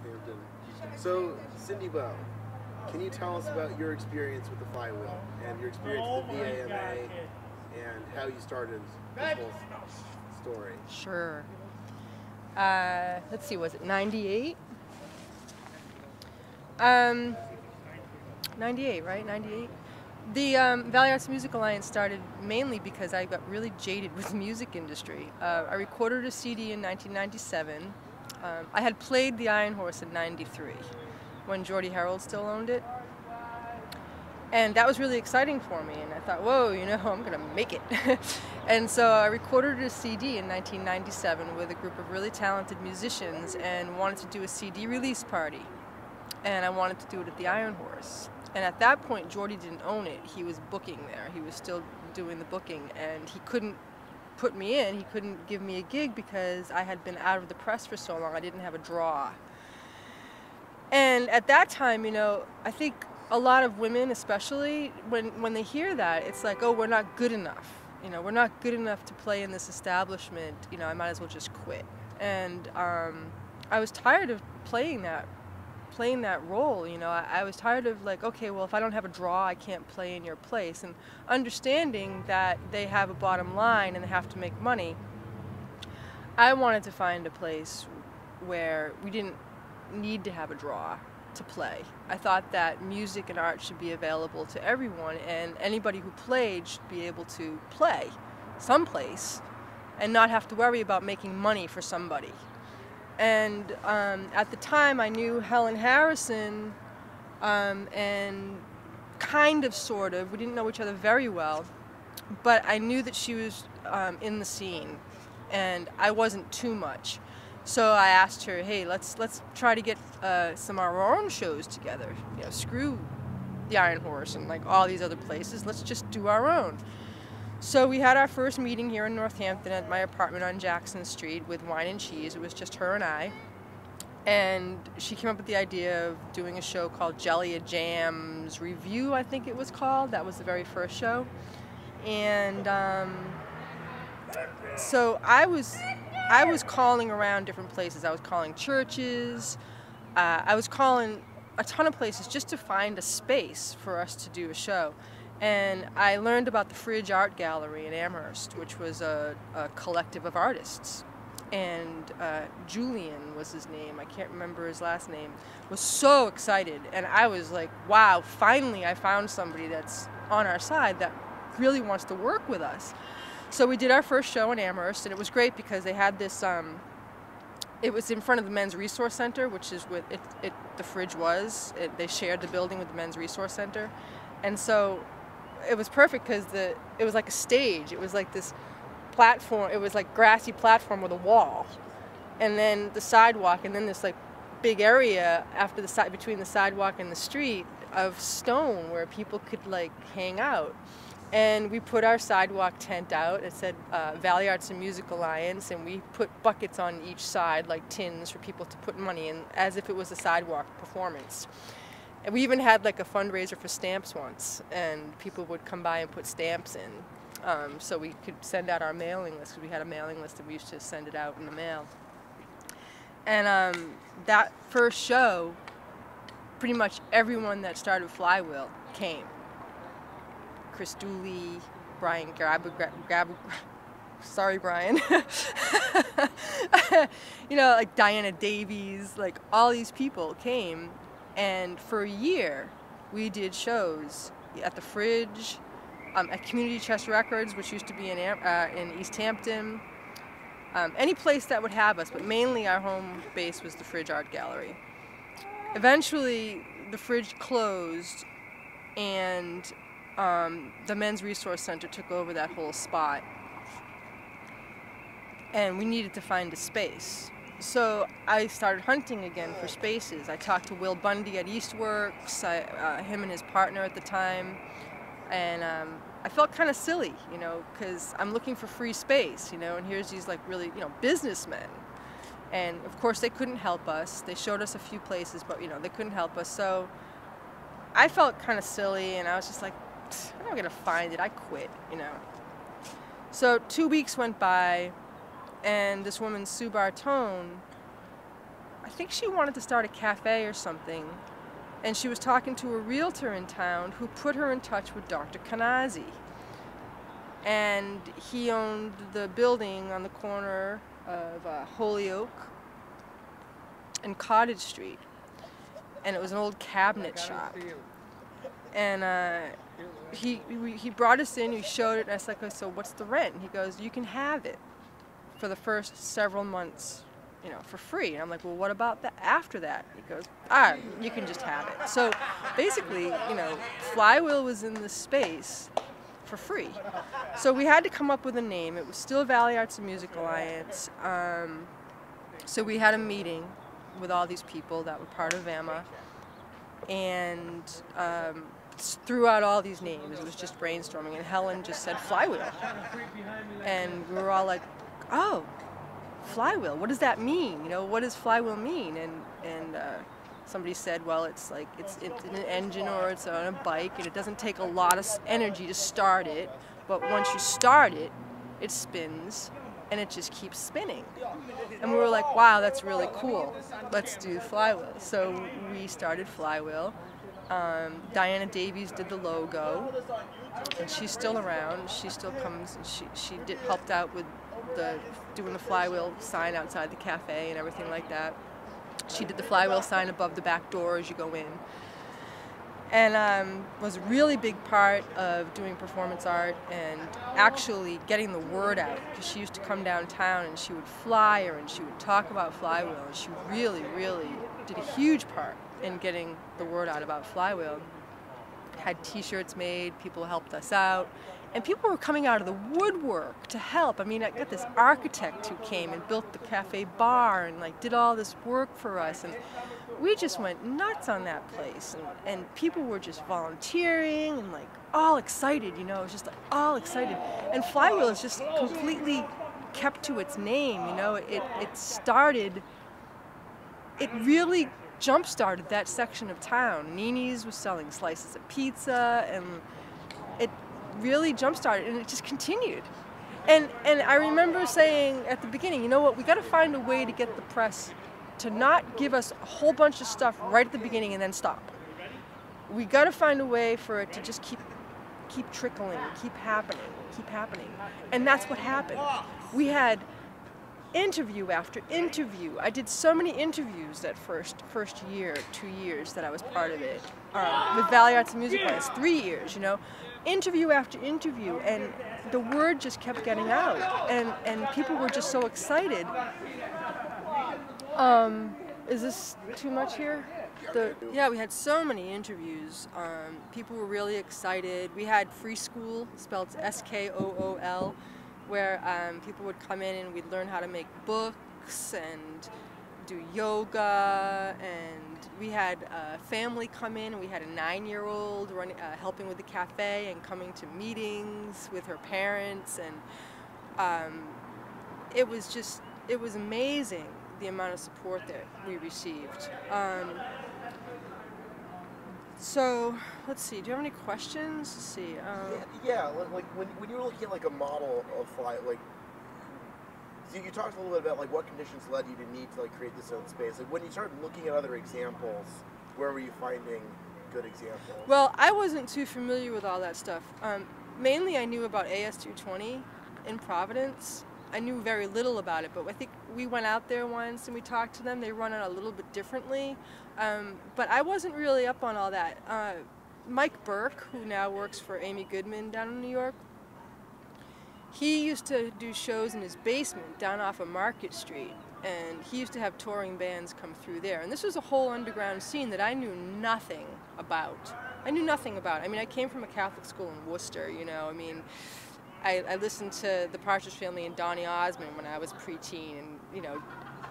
Northampton. So, Cindy Bow, can you tell us about your experience with the Flywheel and your experience with the VAMA and how you started this whole story? Sure. Let's see, was it 98? 98, right? 98? The Valley Arts Music Alliance started mainly because I got really jaded with the music industry. I recorded a CD in 1997. I had played the Iron Horse in 93 when Geordie Herald still owned it. And that was really exciting for me, and I thought, whoa, you know, I'm gonna make it. And so I recorded a CD in 1997 with a group of really talented musicians and wanted to do a CD release party. And I wanted to do it at the Iron Horse. And at that point, Geordie didn't own it. He was booking there. He was still doing the booking, and he couldn't put me in. He couldn't give me a gig because I had been out of the press for so long. I didn't have a draw. And at that time, you know, I think a lot of women, especially, when they hear that, it's like, oh, we're not good enough. You know, we're not good enough to play in this establishment. You know, I might as well just quit. And I was tired of playing that role. You know, I was tired of like, okay, well, if I don't have a draw, I can't play in your place. And understanding that they have a bottom line and they have to make money, I wanted to find a place where we didn't need to have a draw to play. I thought that music and art should be available to everyone, and anybody who played should be able to play someplace and not have to worry about making money for somebody. And at the time, I knew Helen Harrison, and kind of, sort of, we didn't know each other very well, but I knew that she was in the scene, and I wasn't too much. So I asked her, hey, let's try to get some of our own shows together. You know, screw the Iron Horse and like all these other places. Let's just do our own. So we had our first meeting here in Northampton at my apartment on Jackson Street with Wine and Cheese. It was just her and I. And she came up with the idea of doing a show called Jelly of Jams Review, I think it was called. That was the very first show. And so I was calling around different places. I was calling churches. I was calling a ton of places just to find a space for us to do a show. And I learned about the Fridge Art Gallery in Amherst, which was a collective of artists. And Julian was his name, I can't remember his last name, was so excited. And I was like, wow, finally I found somebody that's on our side that really wants to work with us. So we did our first show in Amherst, and it was great because they had this, it was in front of the Men's Resource Center, which is what the Fridge was. They shared the building with the Men's Resource Center. And so it was perfect because it was like a stage. It was like this platform, it was like grassy platform with a wall. And then the sidewalk, and then this like big area after the between the sidewalk and the street of stone where people could like hang out. And we put our sidewalk tent out. It said Valley Arts and Music Alliance, and we put buckets on each side, like tins, for people to put money in, as if it was a sidewalk performance. And we even had like a fundraiser for stamps once, and people would come by and put stamps in, so we could send out our mailing list, because we had a mailing list and we used to send it out in the mail. And that first show, pretty much everyone that started Flywheel came. Chris Dooley, Brian sorry Brian, you know, like Diana Davies, like all these people came, and for a year we did shows at the Fridge, at Community Chest Records, which used to be in East Hampton, any place that would have us, but mainly our home base was the Fridge Art Gallery. Eventually the Fridge closed, and the Men's Resource Center took over that whole spot, and we needed to find a space. So I started hunting again for spaces. I talked to Will Bundy at Eastworks, him and his partner at the time, and I felt kind of silly, you know, because I'm looking for free space, you know, and here's these like really, you know, businessmen. And of course they couldn't help us. They showed us a few places, but you know, they couldn't help us. So I felt kind of silly, and I was just like, I'm not gonna find it. I quit, you know. So 2 weeks went by, and this woman, Sue Bartone, I think she wanted to start a cafe or something, and she was talking to a realtor in town who put her in touch with Dr. Kanazi. And he owned the building on the corner of Holyoke and Cottage Street, and it was an old cabinet shop. And he brought us in, he showed it, and I was like, oh, so what's the rent? And he goes, you can have it for the first several months, you know, for free. And I'm like, well, what about that after that? He goes, you can just have it. So basically, you know, Flywheel was in the space for free. So we had to come up with a name. It was still Valley Arts and Music Alliance. So we had a meeting with all these people that were part of VAMA, and threw out all these names. It was just brainstorming, and Helen just said Flywheel. And we were all like, oh, Flywheel, what does that mean? You know, what does Flywheel mean? And somebody said, well, it's like it's in an engine or it's on a bike, and it doesn't take a lot of energy to start it, but once you start it, it spins, and it just keeps spinning. And we were like, wow, that's really cool. Let's do Flywheel. So we started Flywheel. Diana Davies did the logo, and she's still around. She still comes, and she helped out with doing the Flywheel sign outside the cafe and everything like that. She did the Flywheel sign above the back door as you go in. And was a really big part of doing performance art and actually getting the word out, because she used to come downtown and she would flyer and she would talk about Flywheel, and she really, really did a huge part in getting the word out about Flywheel. Had t-shirts made, people helped us out, and people were coming out of the woodwork to help. I mean, I got this architect who came and built the cafe bar and like did all this work for us, and we just went nuts on that place, and people were just volunteering and like all excited, you know, it was just like, all excited. And Flywheel is just completely kept to its name, you know. It really jump-started that section of town. Nini's was selling slices of pizza, and it really jump-started, and it just continued. And I remember saying at the beginning, you know what, we got to find a way to get the press to not give us a whole bunch of stuff right at the beginning and then stop. We got to find a way for it to just keep trickling, keep happening. And that's what happened. We had interview after interview. I did so many interviews that first year, 2 years that I was part of it. With Valley Arts and Music Alliance, 3 years, you know. Interview after interview, and the word just kept getting out, and people were just so excited. Is this too much here? Yeah, we had so many interviews. People were really excited. We had free school, spelled S-K-O-O-L, where people would come in and we'd learn how to make books and do yoga, and we had a family come in, and we had a 9-year-old helping with the cafe and coming to meetings with her parents, and it was amazing the amount of support that we received. So let's see, do you have any questions? Let's see. Yeah, like when you were looking at like a model of like, so you talked a little bit about like what conditions led you to need to like create this own space. Like when you started looking at other examples, where were you finding good examples? Well, I wasn't too familiar with all that stuff. Mainly I knew about AS220 in Providence. I knew very little about it, but I think we went out there once and we talked to them. They run it a little bit differently, but I wasn't really up on all that. Mike Burke, who now works for Amy Goodman down in New York, he used to do shows in his basement down off of Market Street, and he used to have touring bands come through there. And this was a whole underground scene that I knew nothing about. I mean, I came from a Catholic school in Worcester, you know. I mean, I listened to the Partridge Family and Donny Osmond when I was preteen, and you know,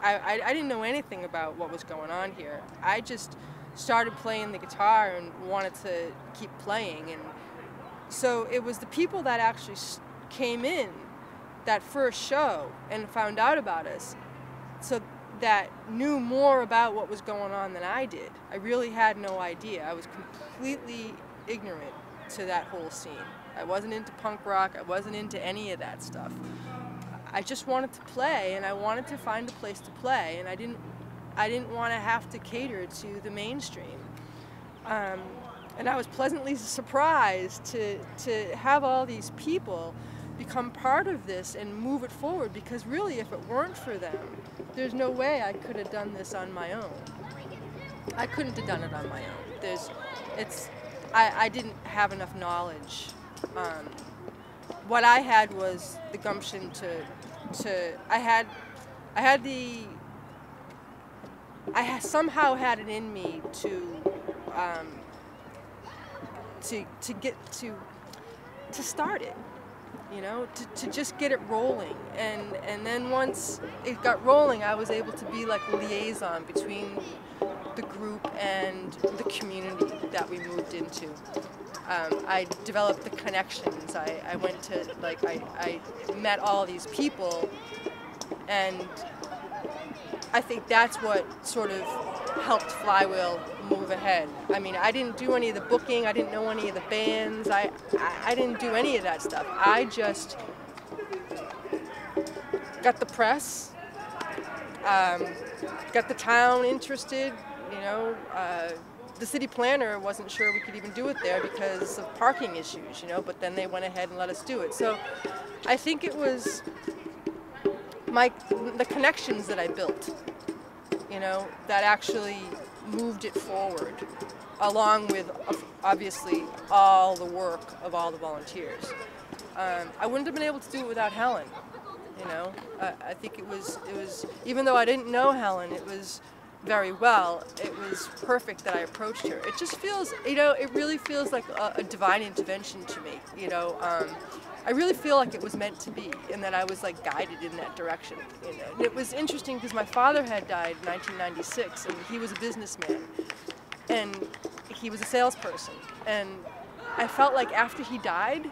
I didn't know anything about what was going on here. I just started playing the guitar and wanted to keep playing, and so it was the people that actually came in that first show and found out about us, so that knew more about what was going on than I did. I really had no idea. I was completely ignorant to that whole scene. I wasn't into punk rock, I wasn't into any of that stuff. I just wanted to play, and I wanted to find a place to play, and I didn't I didn't want to have to cater to the mainstream. And I was pleasantly surprised to have all these people become part of this and move it forward, because really, if it weren't for them, there's no way I could have done this on my own. I couldn't have done it on my own. I didn't have enough knowledge. What I had was the gumption somehow had it in me to start it, to just get it rolling, and then once it got rolling, I was able to be like a liaison between the group and the community that we moved into. I developed the connections. I went to, I met all these people, and I think that's what sort of helped Flywheel move ahead. I mean, I didn't do any of the booking, I didn't know any of the bands, I didn't do any of that stuff. I just got the press, got the town interested, the city planner wasn't sure we could even do it there because of parking issues, but then they went ahead and let us do it. So I think it was the connections that I built, that actually moved it forward, along with obviously all the work of all the volunteers. I wouldn't have been able to do it without Helen. I think it was even though I didn't know Helen, it was very well, it was perfect that I approached her. It just feels, it really feels like a divine intervention to me. I really feel like it was meant to be, and that I was like guided in that direction. And it was interesting because my father had died in 1996, and he was a businessman, and he was a salesperson. And I felt like after he died,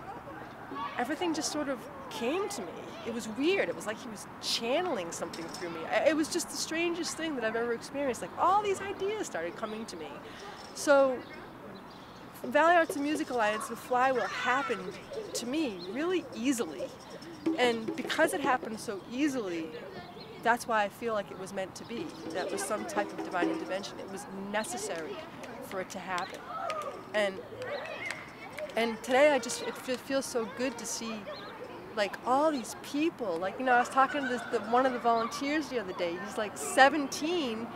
everything just sort of came to me. It was weird. It was like he was channeling something through me. It was just the strangest thing that I've ever experienced. Like all these ideas started coming to me. So Valley Arts and Music Alliance with Flywheel happened to me really easily. And because it happened so easily, that's why I feel like it was meant to be. That was some type of divine intervention. It was necessary for it to happen. And today it feels so good to see like all these people. Like, I was talking to one of the volunteers the other day. He's like 17.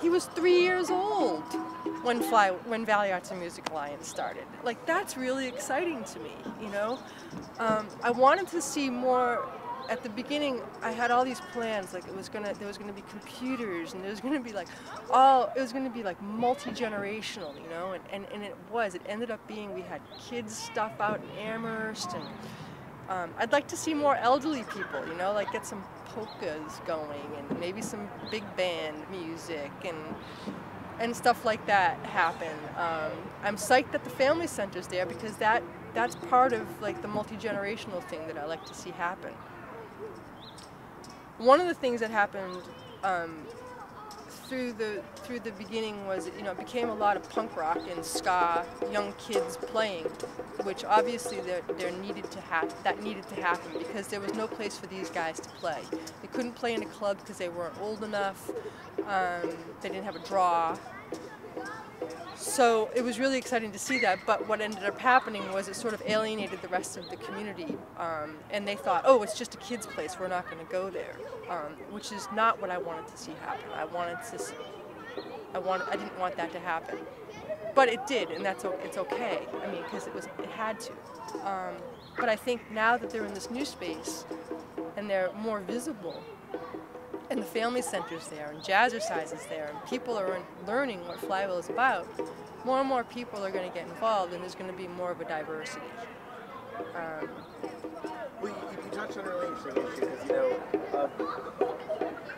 He was 3 years old when Valley Arts and Music Alliance started. Like, that's really exciting to me, I wanted to see more. At the beginning, I had all these plans, like there was gonna be computers, and there was gonna be like it was gonna be like multi-generational, and it was. It ended up being, we had kids stuff out in Amherst, and I'd like to see more elderly people, like get some polkas going, and maybe some big band music and stuff like that happen. I'm psyched that the family center's there, because that's part of like the multi-generational thing that I like to see happen. One of the things that happened through the beginning was, it became a lot of punk rock and ska, young kids playing, which obviously that needed to happen because there was no place for these guys to play. They couldn't play in a club because they weren't old enough. They didn't have a draw. So it was really exciting to see that, but what ended up happening was it sort of alienated the rest of the community, and they thought, oh, it's just a kid's place, we're not going to go there, which is not what I wanted to see happen. I didn't want that to happen, but it did, and it's okay. I mean, because it had to. But I think now that they're in this new space and they're more visible, and the family center's there, and Jazzercise is there, and people are learning what Flywheel is about, more and more people are going to get involved, and there's going to be more of a diversity. Well, you touched on a really interesting issue,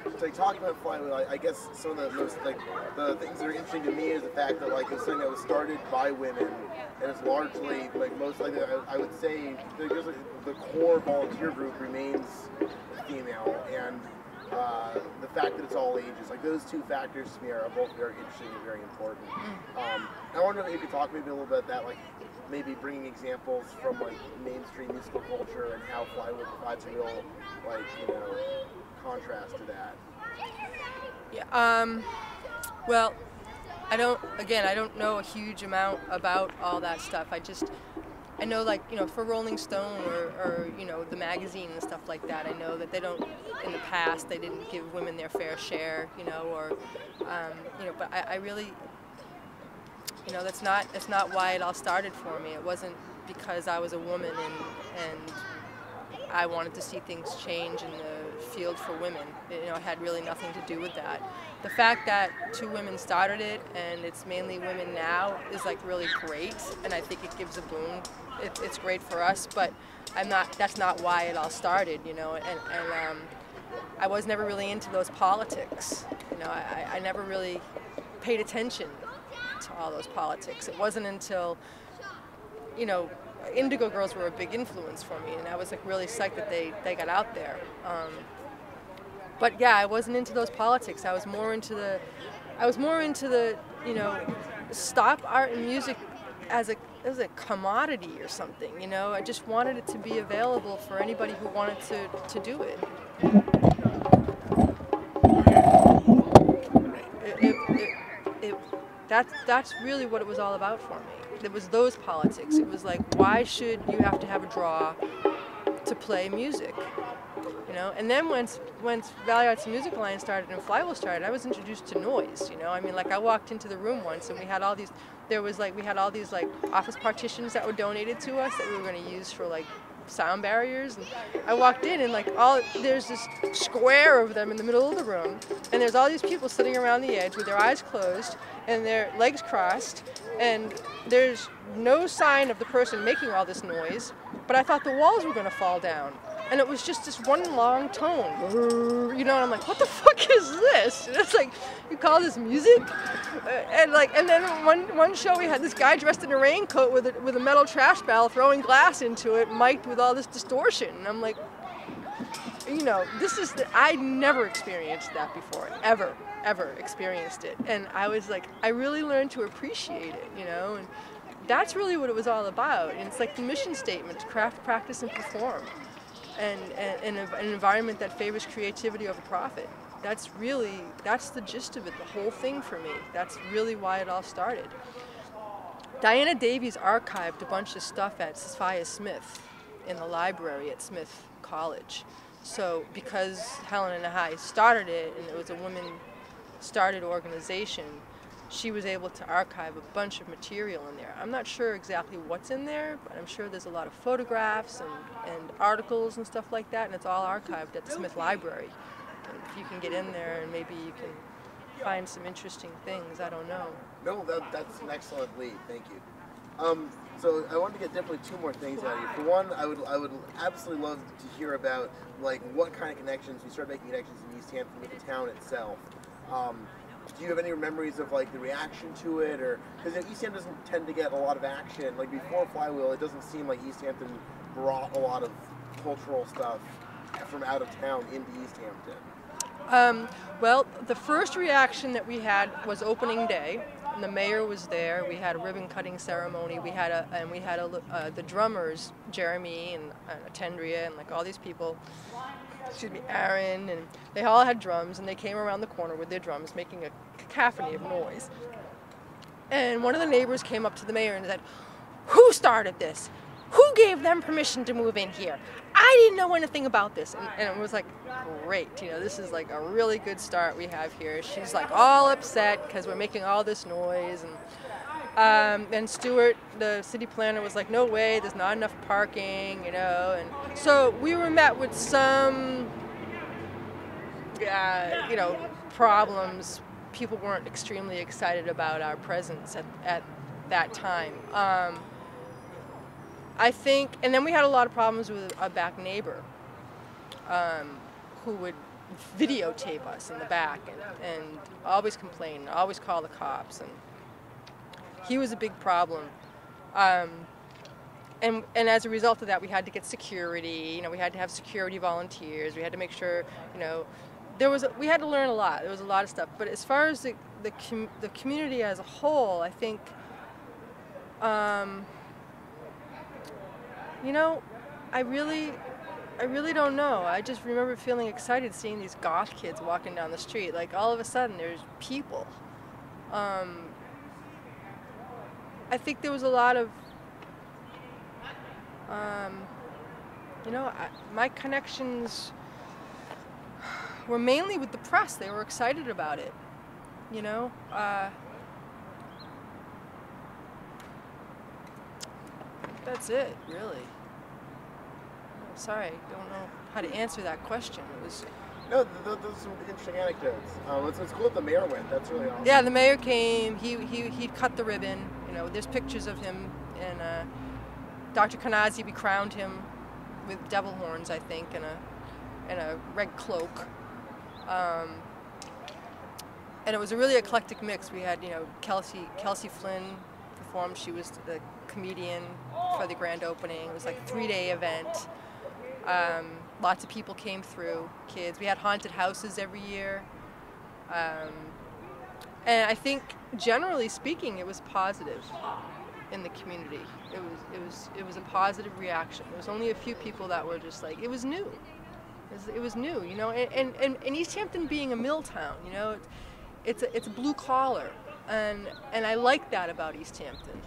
because, talking about Flywheel, I guess some of the most, the things that are interesting to me is the fact that, it's something that was started by women, and it's largely, I would say, the core volunteer group remains female, and the fact that it's all ages, those two factors to me are both very interesting and very important. I wonder if you could talk maybe a little bit about that, maybe bringing examples from mainstream musical culture and how Flywheel provides a real contrast to that. Yeah. Well, I don't know a huge amount about all that stuff. I know, like, for Rolling Stone or the magazine and stuff like that, I know that they don't, in the past, they didn't give women their fair share, but I really, that's not why it all started for me. It wasn't because I was a woman and I wanted to see things change in the field for women. It had really nothing to do with that. The fact that two women started it and it's mainly women now is like really great, and I think it gives a boom. It's great for us, but that's not why it all started, and I was never really into those politics. I never really paid attention to all those politics. It wasn't until, Indigo Girls were a big influence for me, and I was like really psyched that they got out there. But yeah, I wasn't into those politics. I was more into the stop art and music as a commodity or something. I just wanted it to be available for anybody who wanted to do it. That's really what it was all about for me. It was those politics. It was like, why should you have to have a draw to play music? And then once Valley Arts and Music Alliance started and Flywheel started, I was introduced to noise. I walked into the room once and we had all these office partitions that were donated to us that we were going to use for like sound barriers, and I walked in and there's this square of them in the middle of the room, and there's all these people sitting around the edge with their eyes closed and their legs crossed, and there's no sign of the person making all this noise, but I thought the walls were going to fall down, and it was just this one long tone, and I'm like, what the fuck is this? And it's like, you call this music? And then one show we had this guy dressed in a raincoat with a metal trash barrel throwing glass into it, mic'd with all this distortion, and I'm like, I never experienced that before, ever experienced it, and I was like, I really learned to appreciate it, and that's really what it was all about. And it's like the mission statement: craft, practice, and perform. And an environment that favors creativity over profit. That's the gist of it, the whole thing for me. That's really why it all started. Diana Davies archived a bunch of stuff at Sophia Smith in the library at Smith College. So because Helen and I started it, and it was a women-started organization, she was able to archive a bunch of material in there. I'm not sure exactly what's in there, but I'm sure there's a lot of photographs and articles and stuff like that, and it's all archived at the Smith Library. And if you can get in there, and maybe you can find some interesting things, I don't know. No, that's an excellent lead. Thank you. So I wanted to get definitely two more things out of you. For one, I would absolutely love to hear about like what kind of connections you started making connections in East Hampton with the town itself. Do you have any memories of like the reaction to it, or because East Hampton doesn't tend to get a lot of action? Like before Flywheel, it doesn't seem like East Hampton brought a lot of cultural stuff from out of town into East Hampton. Well, the first reaction that we had was opening day, and the mayor was there. We had a ribbon cutting ceremony. We had the drummers, Jeremy and Tendria, and like all these people. Aaron, and they all had drums, and they came around the corner with their drums, making a cacophony of noise. And one of the neighbors came up to the mayor and said, "Who started this? Who gave them permission to move in here? I didn't know anything about this." And it was like, great, this is like a really good start we have here. She's like all upset because we're making all this noise, and Stuart, the city planner, was like, no way, there's not enough parking, and so we were met with some, problems. People weren't extremely excited about our presence at that time. I think, and then we had a lot of problems with a back neighbor who would videotape us in the back and always complain, always call the cops, and he was a big problem. And as a result of that, we had to get security. We had to have security volunteers. We had to make sure, we had to learn a lot. There was a lot of stuff. But as far as the community as a whole, I think, I really don't know. I just remember feeling excited seeing these goth kids walking down the street. Like all of a sudden there's people. I think there was a lot of, my connections were mainly with the press. They were excited about it, you know. That's it, really. Sorry, I don't know how to answer that question. It was. No, those are some interesting anecdotes. It's cool that the mayor went. That's really awesome. Yeah, the mayor came. He cut the ribbon. You know, there's pictures of him, and Dr. Kanazi, we crowned him with devil horns, I think, and a red cloak. And it was a really eclectic mix. We had, Kelsey Flynn performed. She was the comedian for the grand opening. It was like a 3-day event. Lots of people came through, kids. We had haunted houses every year. And I think, generally speaking, it was positive in the community. It was a positive reaction. There was only a few people that were just like, it was new. It was new, you know. And East Hampton being a mill town, you know, it's a blue collar, and I like that about East Hampton.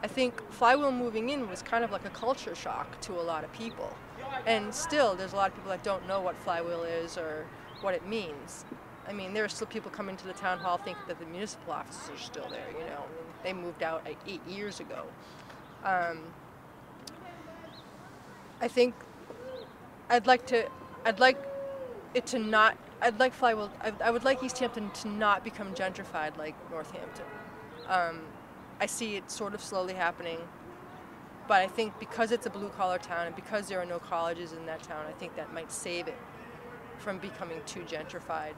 I think Flywheel moving in was kind of like a culture shock to a lot of people. And still, there's a lot of people that don't know what Flywheel is or what it means. I mean, there are still people coming to the town hall thinking that the municipal offices are still there, you know. I mean, they moved out 8 years ago. I think I'd like Flywheel, I would like East Hampton to not become gentrified like Northampton. I see it sort of slowly happening, but I think because it's a blue-collar town and because there are no colleges in that town, I think that might save it from becoming too gentrified.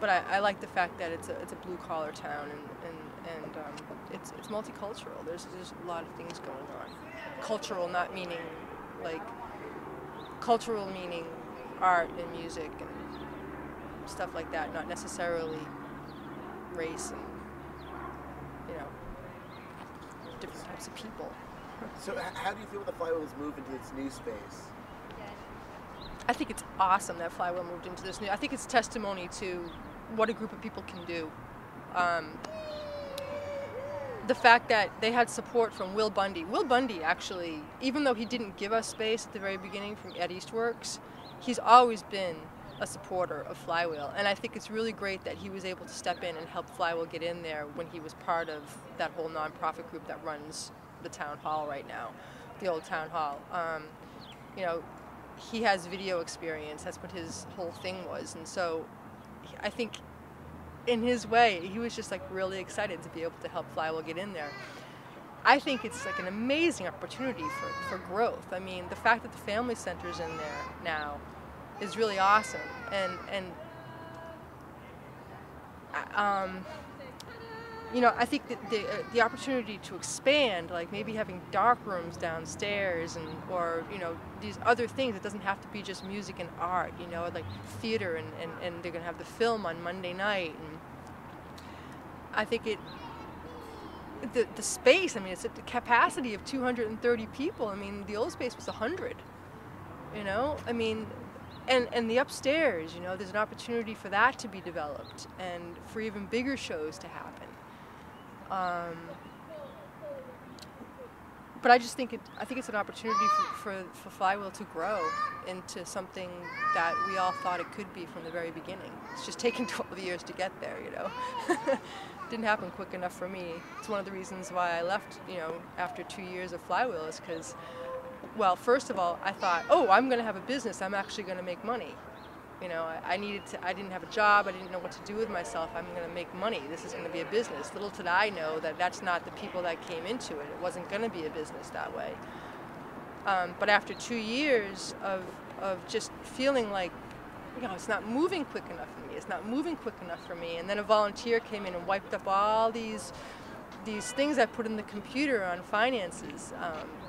But I like the fact that it's a blue-collar town and it's multicultural. There's a lot of things going on. Cultural, not meaning like cultural meaning art and music and stuff like that, not necessarily race and, you know, different types of people. So how do you feel the Flywheel has moved into its new space? I think it's awesome that Flywheel moved into this new. I think it's testimony to what a group of people can do. The fact that they had support from Will Bundy. Will Bundy actually, even though he didn't give us space at the very beginning from Ed Eastworks, he's always been a supporter of Flywheel. And I think it's really great that he was able to step in and help Flywheel get in there when he was part of that whole nonprofit group that runs the town hall right now, the old town hall. You know, he has video experience. That's what his whole thing was. And so I think in his way, he was just like really excited to be able to help Flywheel get in there. I think it's like an amazing opportunity for growth. I mean, the fact that the family center's in there now is really awesome. And you know, I think that the opportunity to expand, like maybe having dark rooms downstairs or, you know, these other things, it doesn't have to be just music and art, you know, like theater and they're going to have the film on Monday night. And I think the space, I mean, it's at the capacity of 230 people. I mean, the old space was 100, you know, I mean, and the upstairs, you know, there's an opportunity for that to be developed and for even bigger shows to happen. But I just think it's an opportunity for Flywheel to grow into something that we all thought it could be from the very beginning. It's just taken 12 years to get there, you know. Didn't happen quick enough for me. It's one of the reasons why I left, you know, after 2 years of Flywheel is because, well, first of all, I thought, oh, I'm going to have a business. I'm actually going to make money. You know, I didn't have a job. I didn't know what to do with myself. I'm going to make money. This is going to be a business. Little did I know that that's not the people that came into it. It wasn't going to be a business that way. But after 2 years of just feeling like, you know, it's not moving quick enough for me. It's not moving quick enough for me. And then a volunteer came in and wiped up all these things I put in the computer on finances.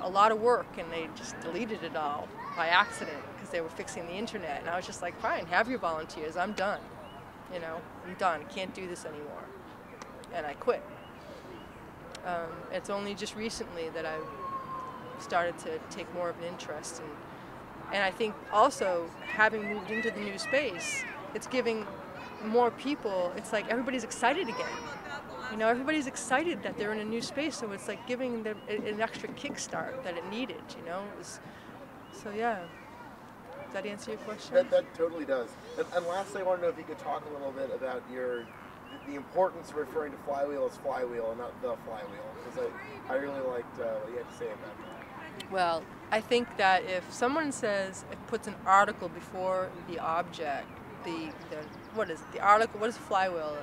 A lot of work, and they just deleted it all by accident because they were fixing the internet. And I was just like, fine, have your volunteers. I'm done. You know, I'm done. I can't do this anymore. And I quit. It's only just recently that I've started to take more of an interest, and I think also having moved into the new space, it's giving more people, it's like everybody's excited again. You know, everybody's excited that they're in a new space, so it's like giving them an extra kickstart that it needed, you know? So yeah. Does that answer your question? That totally does. And lastly, I want to know if you could talk a little bit about the importance of referring to Flywheel as Flywheel and not the Flywheel, because I really liked what you had to say about that. Well, I think that if someone puts an article before the object, what is it? The article, what is Flywheel?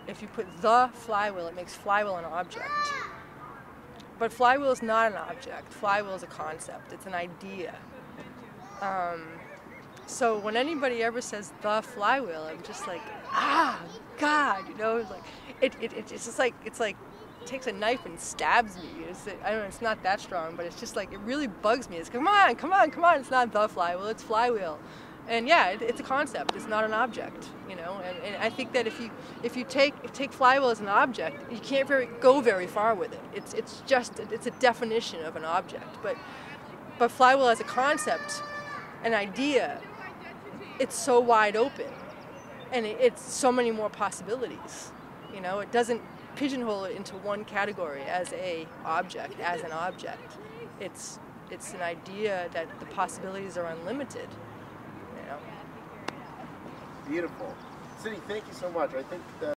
If you put the Flywheel, it makes Flywheel an object. But Flywheel is not an object. Flywheel is a concept. It's an idea. So when anybody ever says the Flywheel, I'm just like, God, you know, it's just like, it takes a knife and stabs me. I don't know, it's not that strong, but it's just like, it really bugs me. It's come on, it's not the Flywheel, it's Flywheel. And yeah, it's a concept, it's not an object, you know, and I think that if you take Flywheel as an object, you can't go very far with it. It's a definition of an object, but Flywheel as a concept, an idea, it's so wide open, and it's so many more possibilities. You know, it doesn't pigeonhole it into one category as an object. It's an idea that the possibilities are unlimited. You know. Beautiful. Cindy, thank you so much. I think that